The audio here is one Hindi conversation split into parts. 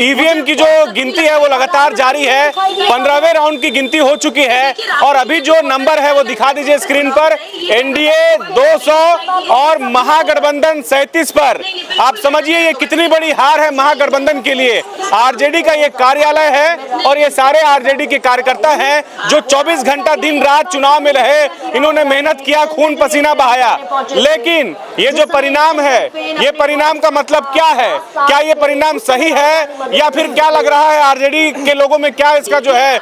ईवीएम की जो गिनती है वो लगातार जारी है। 15वें राउंड की गिनती हो चुकी है और अभी जो नंबर है वो दिखा दीजिए स्क्रीन पर। एनडीए 200 और महागठबंधन 37 पर। आप समझिए ये कितनी बड़ी हार है महागठबंधन के लिए। आरजेडी का ये कार्यालय है और ये सारे आरजेडी के कार्यकर्ता हैं जो 24 घंटा दिन रात चुनाव में रहे। इन्होंने मेहनत किया, खून पसीना बहाया, लेकिन ये जो परिणाम है, ये परिणाम का मतलब क्या है? क्या ये परिणाम सही है या फिर क्या लग रहा है आरजेडी के लोगों में, क्या इसका जो है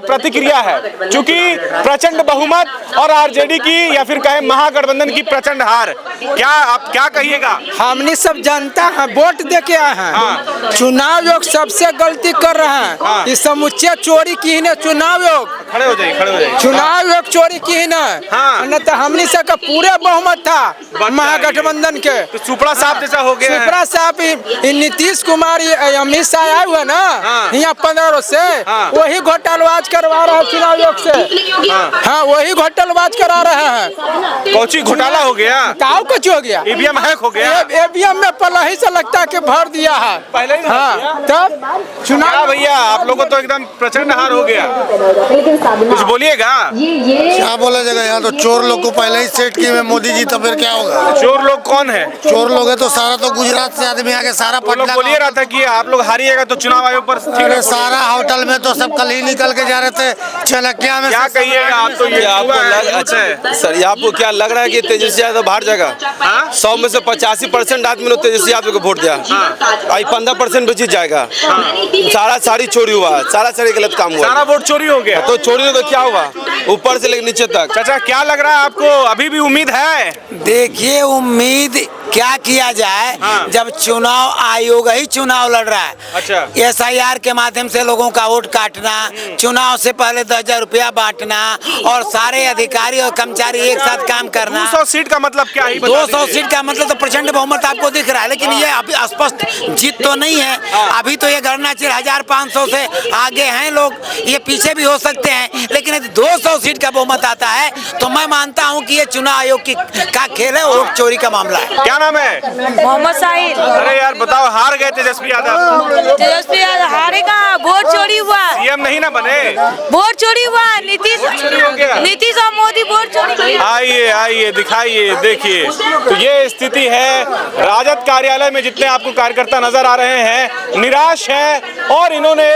प्रतिक्रिया है? क्योंकि प्रचंड बहुमत और आरजेडी की या फिर कहे महागठबंधन की प्रचंड हार, क्या आप क्या कहिएगा? हमने सब जानता है, वोट दे के आए हैं। चुनाव आयोग सबसे गलती कर रहे हैं। ये समुच्चय चोरी की है, चुनाव आयोग खड़े हो जाइए। चुनाव आयोग चोरी की है न तो हमने सब का पूरे बहुमत था महागठबंधन के। तो सुपड़ा साहब जैसा हो गया। सुपड़ा साहब नीतीश कुमार अमित शाह आए हुए ना यहाँ 15 से, वही घोटालबाज करवा रहा है चुनाव आयोग से। हाँ, वही घोटालबाज करा रहे हैं। कौची घोटाला हो गया? काऊ कुछ हो गया, ईवीएम हैक हो गया। ईवीएम में पहले ही से लगता है कि भर दिया है पहले ही। हाँ, तब चुनाव भैया आप लोगों तो एकदम प्रचंड हार हो गया। कुछ बोलिएगा। क्या बोला जाएगा? यहाँ तो चोर लोग को पहले ही सेट किए में मोदी जी, तो फिर क्या होगा? चोर लोग कौन है? चोर लोग है तो सारा तो गुजरात से आदमी आके सारा पटना बोलिए रहा था कि आप लोग हारिएगा तो चुनाव आयोग पर। अरे सारा होटल में तो सब कल ही निकल के जा रहे थे चलकिया में। क्या कहिएगा आप? तो ये अच्छा सर, ये आपको क्या लग रहा है कि तेजस्वी यादव बाहर जाएगा? 100 में से 85% आदमी लोग तेजस्वी यादव को वोट दिया, आई 15% भी जीत जाएगा। सारी चोरी हुआ, सारी गलत काम हुआ, सारा वोट चोरी हो गया। तो चोरी तो क्या हुआ ऊपर से लेकर नीचे तक। चाचा क्या लग रहा है आपको, अभी भी उम्मीद है? देखिए, उम्मीद क्या किया जाए जब चुनाव आयोग ही चुनाव लड़ रहा है। अच्छा। SIR के माध्यम से लोगों का वोट काटना, चुनाव से पहले 10,000 रुपया बांटना और सारे अधिकारी और कर्मचारी एक साथ काम करना। 200 सीट का मतलब क्या है? 200 सीट का मतलब तो प्रचंड बहुमत आपको दिख रहा है, लेकिन ये अभी स्पष्ट जीत तो नहीं है। अभी तो ये गणना 1500 से आगे हैं लोग, ये पीछे भी हो सकते हैं, लेकिन यदि 200 सीट का बहुमत आता है तो मैं मानता हूं कि ये चुनाव आयोग का खेल है, वोट चोरी का मामला है। क्या नाम है? मोहम्मद साहिल। अरे यार बताओ, हार गए तेजस्वी यादव। तेजस्वी यादव हारेगा, वोट चोरी हुआ। सीएम नहीं ना बने, वोट चोरी हुआ। नीतीश और मोदी वोट चोरी। आइए दिखाइए, देखिए तो ये स्थिति है। राजद कार्यालय में जितने आपको कार्यकर्ता नजर आ रहे हैं निराश है और इन्होंने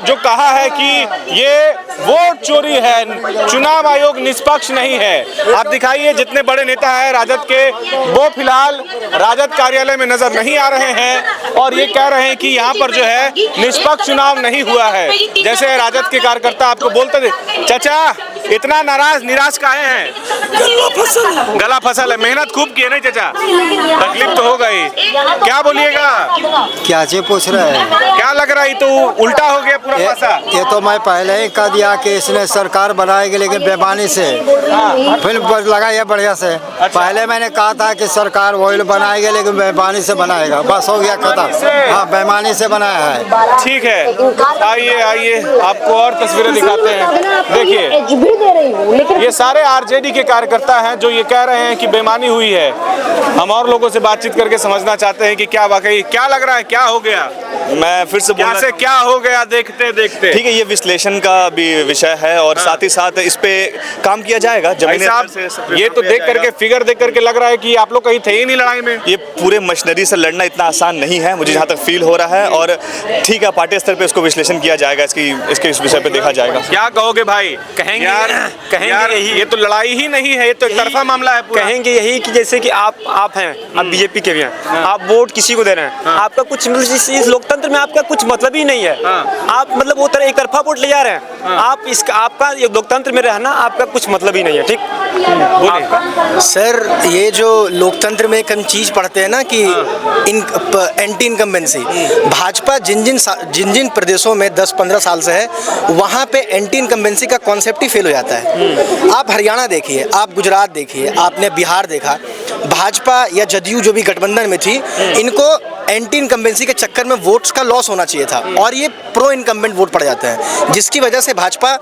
जो कहा है कि ये वोट चोरी है, चुनाव आयोग निष्पक्ष नहीं है। आप दिखाइए जितने बड़े नेता हैं राजद के, वो फिलहाल राजद कार्यालय में नजर नहीं आ रहे हैं और ये कह रहे हैं कि यहाँ पर जो है निष्पक्ष चुनाव नहीं हुआ है। जैसे राजद के कार्यकर्ता आपको बोलते थे, चाचा इतना निराश काहे हैं? गला फसल है। मेहनत खूब की है नहीं चाचा? तकलीफ तो हो गई। क्या बोलिएगा? क्या से पूछ रहे हैं? क्या लग रहा है? तो उल्टा हो गया पूरा पासा। ये तो मैं पहले ही कह दिया कि इसने सरकार बनाएगी, लेकिन बेईमानी से। फिल्म लगाई है बढ़िया से। पहले मैंने कहा था कि सरकार वही बनाएगी, लेकिन बेईमानी से बनाएगा। बस हो गया खत्म। हाँ, बेईमानी से बनाया है। ठीक है, आइए आपको और तस्वीरें दिखाते हैं। देखिए ये सारे आरजेडी के कार्यकर्ता हैं जो ये कह रहे हैं कि बेईमानी हुई है। हम और लोगों से बातचीत करके समझना चाहते हैं कि क्या वाकई क्या लग रहा है, क्या हो गया? मैं फिर से से क्या हो गया देखते देखते। ठीक है, ये विश्लेषण का भी विषय है और साथ ही साथ इस पे काम किया जाएगा। ये तो देख करके, फिगर देख करके लग रहा है कि आप लोग कहीं थे ही नहीं लड़ाई में। ये पूरे मशीनरी से लड़ना इतना आसान नहीं है, मुझे जहाँ तक फील हो रहा है। और ठीक है, पार्टी स्तर पे इसको विश्लेषण किया जाएगा, इसके इस विषय पे देखा जाएगा। क्या कहोगे भाई? कहेंगे यही, ये तो लड़ाई ही नहीं है, ये तो एक तरफा मामला है। कहेंगे यही कि जैसे कि आप हैं, आप बीजेपी के भी हैं, आप वोट किसी को दे रहे हैं, आपका कुछ इस लोकतंत्र में आपका कुछ मतलब ही नहीं है। आप मतलब वो तरह एक तरफा वोट ले जा रहे हैं। आपका लोकतंत्र में रहना आपका कुछ मतलब ही नहीं है। ठीक सर, ये जो लोकतंत्र में एक हम चीज पढ़ते हैं ना कि एंटी इनकम्बेंसी, भाजपा जिन जिन प्रदेशों में 10-15 साल से है, वहाँ पे एंटी इनकम्बेंसी का कॉन्सेप्ट ही फेल हो जाता है। आप हरियाणा देखिए, आप गुजरात देखिए, आपने बिहार देखा, भाजपा या जदयू जो भी गठबंधन में थी, इनको एंटी इनकम्बेंसी के चक्कर में वोट्स का लॉस होना चाहिए था और ये प्रो इनकम्बेंट वोट पड़ जाते हैं, जिसकी वजह से भाजपा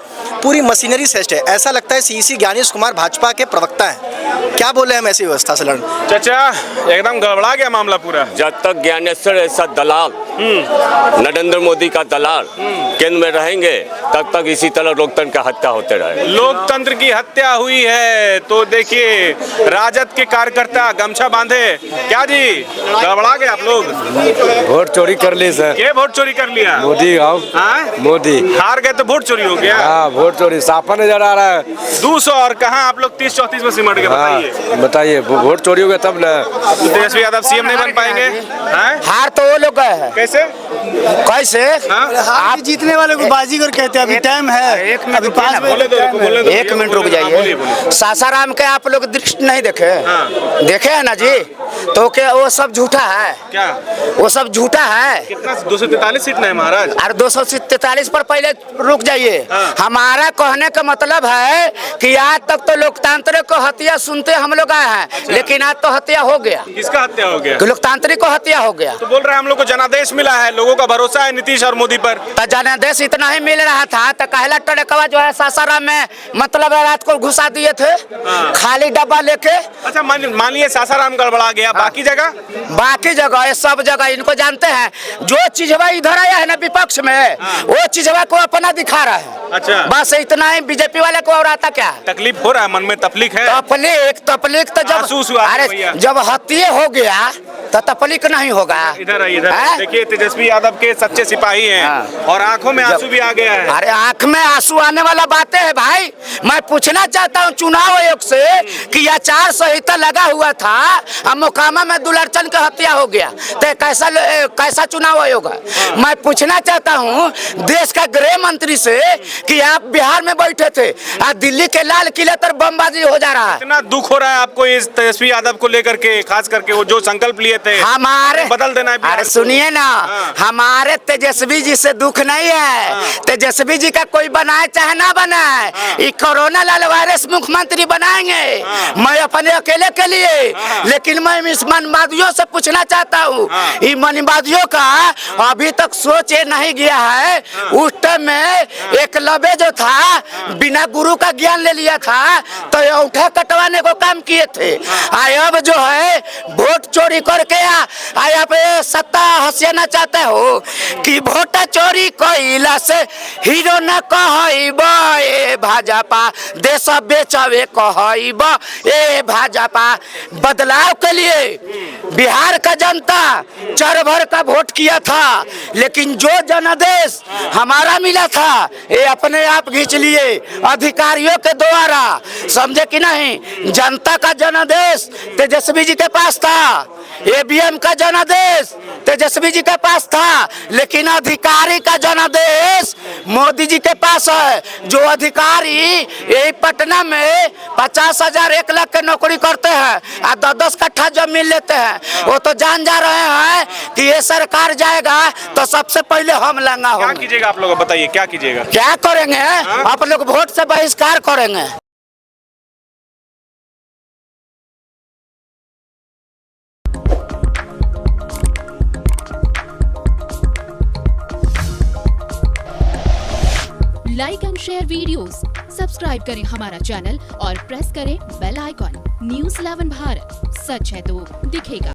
पूरी मशीनरी सेट है। ऐसा लगता है CEC ज्ञानेश कुमार भाजपा के प्रवक्ता हैं। क्या बोले हम ऐसी व्यवस्था से लड़ने? चाचा एकदम गड़बड़ा गया मामला पूरा। जब तक ज्ञानेश्वर ऐसा दलाल नरेंद्र मोदी का दलाल केंद्र में रहेंगे तब तक इसी तरह लोकतंत्र का हत्या होते रहे। लोकतंत्र की हत्या हुई है तो देखिए राजद के कार्यकर्ता गमछा बांधे। क्या जी गड़बड़ा गए आप लोग? वोट चोरी कर ली सर। क्या वोट चोरी कर लिया? मोदी मोदी हार गए तो वोट चोरी हो गया। हाँ वोट चोरी साफा नजर आ रहा है। 200 और कहाँ आप लोग 30-34 में सिमट गए? बताइए बताइए वोट चोरी हो गया तब ना तेजस्वी यादव सीएम नहीं बन पाएंगे। हार तो वो लोग गए हैं। कैसे आप जीतने वाले को बाजीगर कहते हैं। अभी टाइम है, अभी 5 मिनट। 1 मिनट रुक जाइए। सासाराम के आप लोग दृष्टि नहीं देखे? देखे है ना जी? तो क्या वो सब झूठा है? क्या वो सब झूठा है? कितना 243 सीट नहीं महाराज? अरे 243 पर पहले रुक जाइए। हमारा कहने का मतलब है कि आज तक तो लोकतांत्रिक को हत्या सुनते हम लोग आए हैं। अच्छा। लेकिन आज तो हत्या हो गया। किसका हत्या हो गया? लोकतांत्रिक को हत्या हो गया। तो बोल रहे हैं हम लोग को जनादेश मिला है, लोगों का भरोसा है नीतीश और मोदी पर। तो जनादेश इतना ही मिल रहा था तो कहला टड़कवा जो है सासाराम में मतलब रात को घुसा दिए थे खाली डब्बा लेके। अच्छा मान लिए सासाराम गड़बड़ा गया, बाकी जगह ये सब जगह इनको जानते हैं। जो चीजवा इधर आया है ना विपक्ष में वो चीजवा को अपना दिखा रहा है। अच्छा बस इतना ही बीजेपी वाले को और आता क्या है? तकलीफ हो रहा है, मन में तकलीफ है। तकलीफ तो जब हत्या हो गया तो तकलीफ नहीं होगा। इधर देखिए तेजस्वी यादव के सच्चे सिपाही हैं और आंखों में आंसू भी आ गया है। अरे आंख में आंसू आने वाला बातें है भाई। मैं पूछना चाहता हूँ चुनाव आयोग से कि आचार संहिता लगा हुआ था और मोकामा में दुलरचन की हत्या हो गया तो कैसा चुनाव आयोग है? मैं पूछना चाहता हूँ देश का गृह मंत्री से कि आप बिहार में बैठे थे और दिल्ली के लाल किले पर बमबाजी हो जा रहा है। इतना दुख हो रहा है आपको इस तेजस्वी यादव को लेकर के, खास करके वो जो संकल्प लिए थे हमारे बदल देना है। अरे सुनिए ना, हमारे तेजस्वी जी से दुख नहीं है। तेजस्वी जी का कोई बनाए चाहे ना बनाए, ये कोरोना लाल वायरस मुख्यमंत्री बनाएंगे। मैं अपने अकेले के लिए, लेकिन मैं इस मनवादियों से पूछना चाहता हूँ, ये मनवादियों का अभी तक सोच ये नहीं गया है। उस टाइम में एकलव्य जो था बिना गुरु का ज्ञान ले लिया था तो अंगूठा कटवाने को काम किए थे। अब जो है वोट चोरी करके आप सत्ता हसियाना चाहते हो कि वोट चोरी कइला से हीरो न कहइबा ए भाजपा, देश बेचवे कहइबा ए भाजपा। बदलाव के लिए बिहार का जनता चर भर का वोट किया था, लेकिन जो जनादेश हमारा मिला था ये अपने आप खींच लिए अधिकारियों के द्वारा। समझे कि नहीं? जनता का जनादेश तेजस्वी जी के पास था, एबीएम का जनादेश तेजस्वी जी के पास था, लेकिन अधिकारी का जनादेश मोदी जी के पास है। जो अधिकारी यही पटना में 50,000 1 लाख के नौकरी करते हैं और 10-10 कट्ठा जमीन लेते हैं, वो तो जान जा रहे हैं कि ये सरकार जाएगा तो सबसे पहले हम लंगा होंगे। क्या कीजिएगा आप लोग? बताइए क्या कीजिएगा? क्या करेंगे? आप लोग वोट से बहिष्कार करेंगे। Like and share videos, subscribe करें हमारा चैनल और प्रेस करें बेल आइकॉन। न्यूज़ 11 भारत, सच है तो दिखेगा।